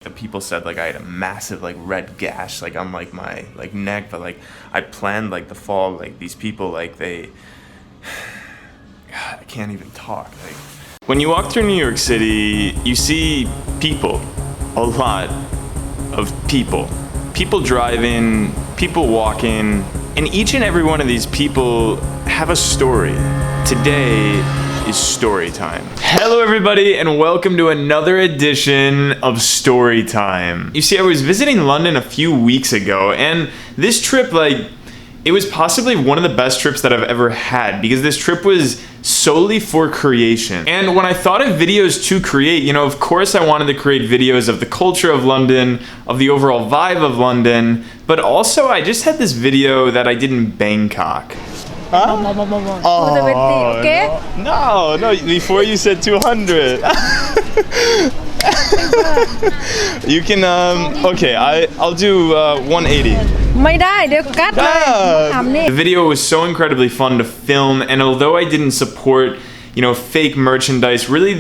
The people said like I had a massive like red gash like on like my like neck, but like I planned like the fall. Like these people like they God, I can't even talk. Like when you walk through New York City, you see people, a lot of people driving, people walking, and each and every one of these people have a story. Today is story time. Hello everybody and welcome to another edition of Story Time. You see, I was visiting London a few weeks ago, and this trip, like, it was possibly one of the best trips that I've ever had, because this trip was solely for creation. And when I thought of videos to create, you know, of course I wanted to create videos of the culture of London, of the overall vibe of London, but also I just had this video that I did in Bangkok. Huh? Oh, okay? No, before you said 200. You can, okay, I'll do 180. The video was so incredibly fun to film, and although I didn't support, you know, fake merchandise, really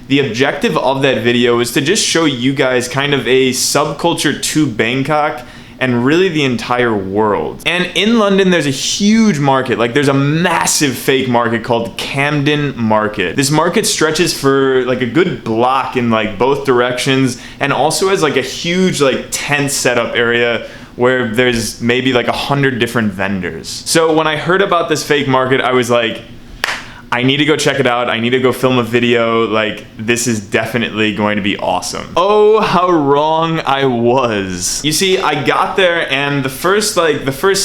the objective of that video was to just show you guys kind of a subculture to Bangkok and really the entire world. And in London, there's a huge market. Like, there's a massive fake market called Camden Market. This market stretches for like a good block in like both directions, and also has like a huge like tent setup area where there's maybe like 100 different vendors. So when I heard about this fake market, I was like, I need to go check it out. I need to go film a video. Like, this is definitely going to be awesome. Oh, how wrong I was. You see, I got there, and the first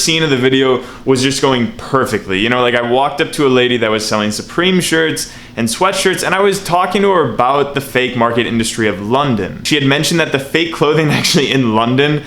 scene of the video was just going perfectly. You know, like, I walked up to a lady that was selling Supreme shirts and sweatshirts, and I was talking to her about the fake market industry of London. She had mentioned that the fake clothing actually in London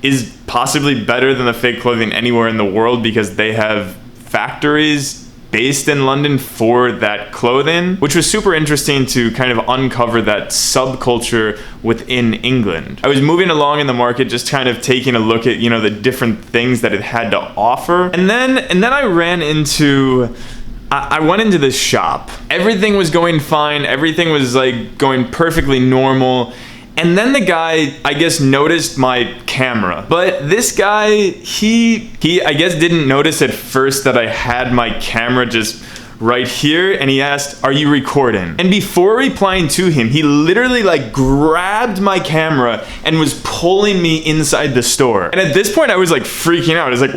is possibly better than the fake clothing anywhere in the world, because they have factories based in London for that clothing, which was super interesting to kind of uncover that subculture within England. I was moving along in the market, just kind of taking a look at, you know, the different things that it had to offer. And then I ran into, I went into this shop. Everything was going fine. Everything was like going perfectly normal. And then the guy, I guess, noticed my camera. But this guy, he I guess didn't notice at first that I had my camera just right here, and he asked, "Are you recording?" And before replying to him, he literally like grabbed my camera and was pulling me inside the store. And at this point, I was like freaking out. I was like,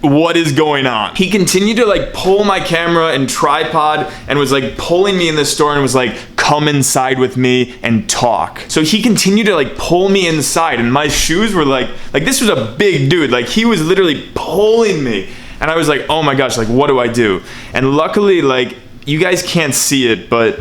what is going on? He continued to like pull my camera and tripod and was like pulling me in the store and was like, "Come inside with me and talk." So he continued to like pull me inside, and my shoes were like this was a big dude. Like, he was literally pulling me, and I was like, oh my gosh, like, what do I do? And luckily, like, you guys can't see it, but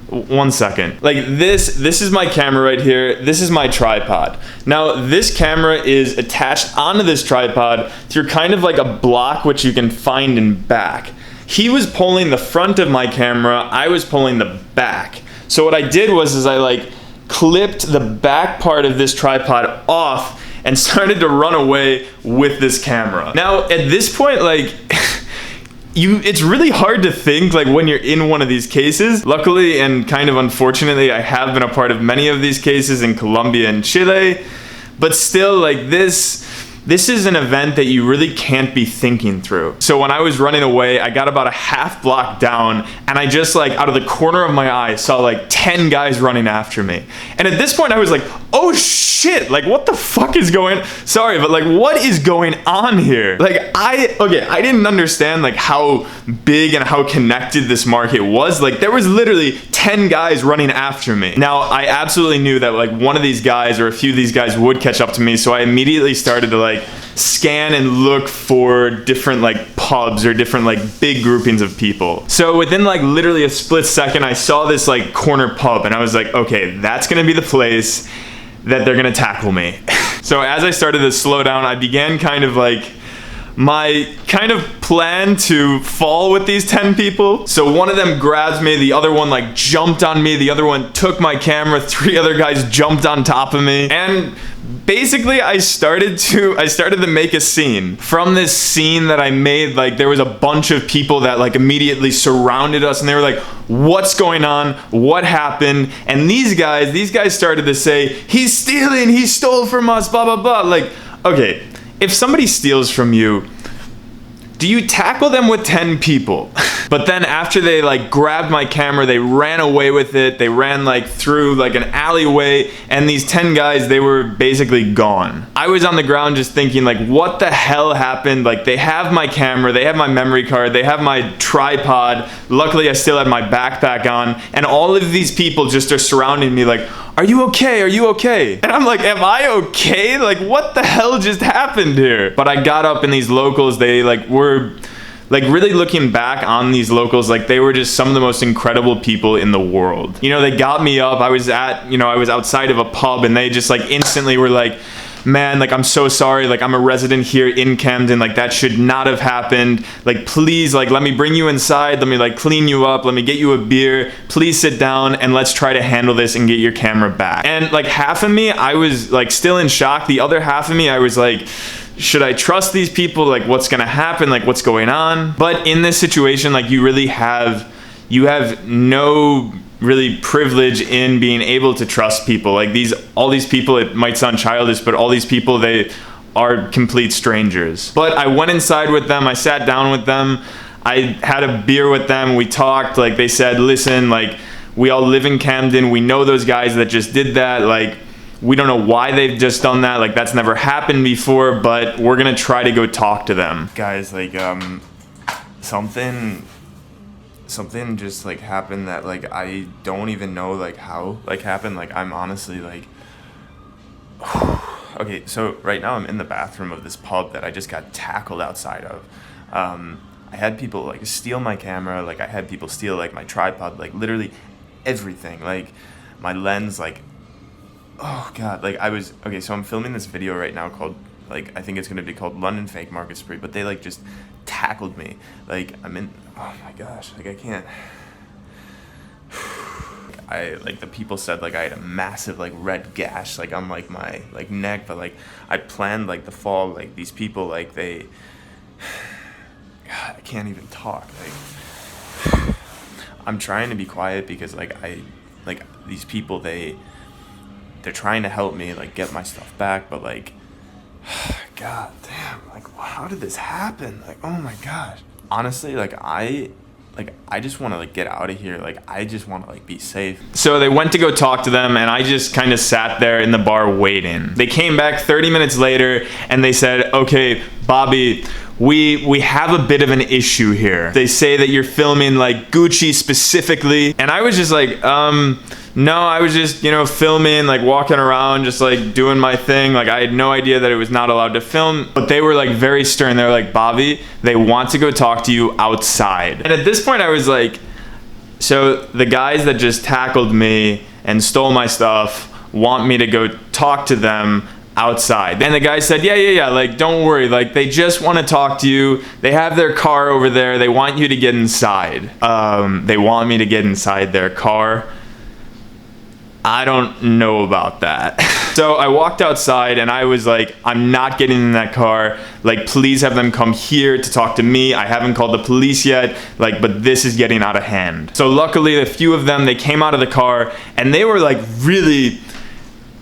one second. Like, this is my camera right here. This is my tripod. Now, this camera is attached onto this tripod through kind of like a block which you can find in back. He was pulling the front of my camera, I was pulling the back. So what I did was I like clipped the back part of this tripod off and started to run away with this camera. Now, at this point, like, it's really hard to think like when you're in one of these cases. Luckily and kind of unfortunately, I have been a part of many of these cases in Colombia and Chile, but still, like, this is an event that you really can't be thinking through. So when I was running away, I got about a half block down, and I just, like, out of the corner of my eye saw like 10 guys running after me. And at this point I was like, oh shit, like, what the fuck is going, sorry, but like, what is going on here? Like, I didn't understand like how big and how connected this market was. Like, there was literally 10 guys running after me. Now, I absolutely knew that like one of these guys or a few of these guys would catch up to me, so I immediately started to like scan and look for different like pubs or different like big groupings of people. So within like literally a split second, I saw this like corner pub, and I was like, okay, that's gonna be the place that they're gonna tackle me. So as I started to slow down, I began kind of like my kind of plan to fall with these 10 people. So one of them grabs me, the other one like jumped on me, the other one took my camera, 3 other guys jumped on top of me, and basically I started to make a scene. From this scene that I made, like there was a bunch of people that like immediately surrounded us, and they were like, what's going on? What happened? And these guys started to say, he's stealing, he stole from us, blah, blah, blah. Like, okay, if somebody steals from you, do you tackle them with 10 people? But then after they like grabbed my camera, they ran away with it. They ran like through like an alleyway, and these 10 guys, they were basically gone. I was on the ground just thinking like, what the hell happened? Like they have my camera, they have my memory card, they have my tripod. Luckily I still had my backpack on, and all of these people just are surrounding me like, are you okay? Are you okay? And I'm like, am I okay? Like what the hell just happened here? But I got up, and these locals, they like were like, really looking back on these locals, like they were just some of the most incredible people in the world. You know, they got me up. I was outside of a pub, and they just like instantly were like, man, like I'm so sorry, like I'm a resident here in Camden, like that should not have happened. Like please, like let me bring you inside, let me like clean you up, let me get you a beer, please sit down and let's try to handle this and get your camera back. And like half of me, I was like still in shock. The other half of me, I was like, should I trust these people? Like what's gonna happen? Like what's going on? But in this situation, like you have no really privilege in being able to trust people. Like all these people, it might sound childish, but all these people, they are complete strangers. But I went inside with them, I sat down with them, I had a beer with them, we talked. Like they said, listen, like we all live in Camden, we know those guys that just did that, like we don't know why they've just done that, like that's never happened before, but we're gonna try to go talk to them. Guys, like something just like happened that like I don't even know like how like happened. Like I'm honestly like okay, so right now I'm in the bathroom of this pub that I just got tackled outside of. I had people like steal my camera, like I had people steal like my tripod, like literally everything, like my lens, like oh god, like I was okay, so I'm filming this video right now called, like I think it's gonna be called London Fake Market Spree, but they like just tackled me. Like I'm in, oh my gosh, like I can't. Like the people said like I had a massive like red gash like on like my like neck, but like I planned like the fall. Like these people, like they, God, I can't even talk. Like I'm trying to be quiet because like these people, they're trying to help me like get my stuff back, but like god damn, like how did this happen? Like oh my gosh, honestly, like I just want to like get out of here. Like I just want to like be safe. So they went to go talk to them, and I just kind of sat there in the bar waiting. They came back 30 minutes later, and they said, okay, Bobby, we have a bit of an issue here. They say that you're filming like Gucci specifically. And I was just like, no, I was just, you know, filming, like walking around, just like doing my thing. Like I had no idea that it was not allowed to film. But they were like very stern. They were like, Bobby, they want to go talk to you outside. And at this point I was like, so the guys that just tackled me and stole my stuff want me to go talk to them outside. And the guy said, yeah, like don't worry, like they just want to talk to you. They have their car over there. They want you to get inside. They want me to get inside their car. I don't know about that. So I walked outside and I was like, I'm not getting in that car. Like, please have them come here to talk to me. I haven't called the police yet. Like, but this is getting out of hand. So luckily, a few of them, they came out of the car and they were like really,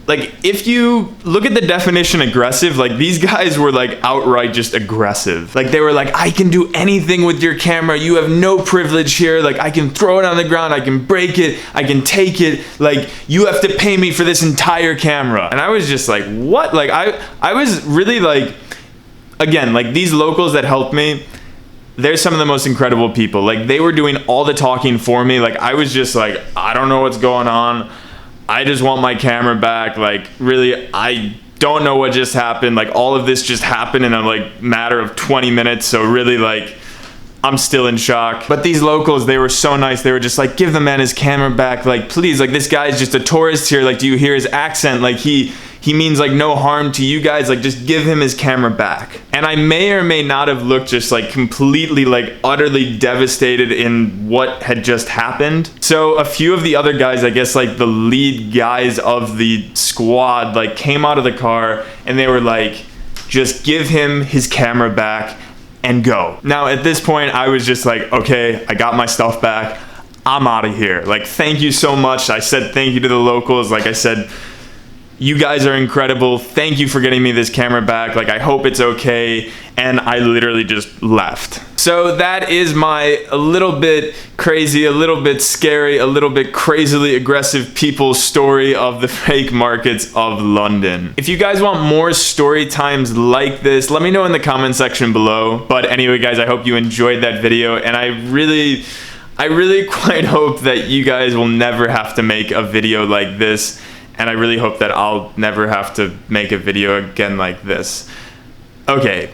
like if you look at the definition aggressive, like these guys were like outright just aggressive. Like they were like, I can do anything with your camera. You have no privilege here. Like I can throw it on the ground. I can break it. I can take it. Like you have to pay me for this entire camera. And I was just like, what? Like I was really like, again, like these locals that helped me, they're some of the most incredible people. Like they were doing all the talking for me. Like I was just like, I don't know what's going on. I just want my camera back. Like really, I don't know what just happened. Like all of this just happened in a like matter of 20 minutes. So really like, I'm still in shock. But these locals, they were so nice. They were just like, give the man his camera back. Like please, like this guy's just a tourist here. Like do you hear his accent? Like he he means like no harm to you guys, like just give him his camera back. And I may or may not have looked just like completely like utterly devastated in what had just happened. So a few of the other guys, I guess like the lead guys of the squad, like came out of the car and they were like, just give him his camera back and go. Now at this point I was just like, okay, I got my stuff back, I'm out of here. Like, thank you so much. I said thank you to the locals. Like I said, you guys are incredible. Thank you for getting me this camera back. Like, I hope it's okay. And I literally just left. So that is my a little bit crazy, a little bit scary, a little bit crazily aggressive people's story of the fake markets of London. If you guys want more story times like this, let me know in the comment section below. But anyway, guys, I hope you enjoyed that video. And I really quite hope that you guys will never have to make a video like this. And I really hope that I'll never have to make a video again like this. Okay,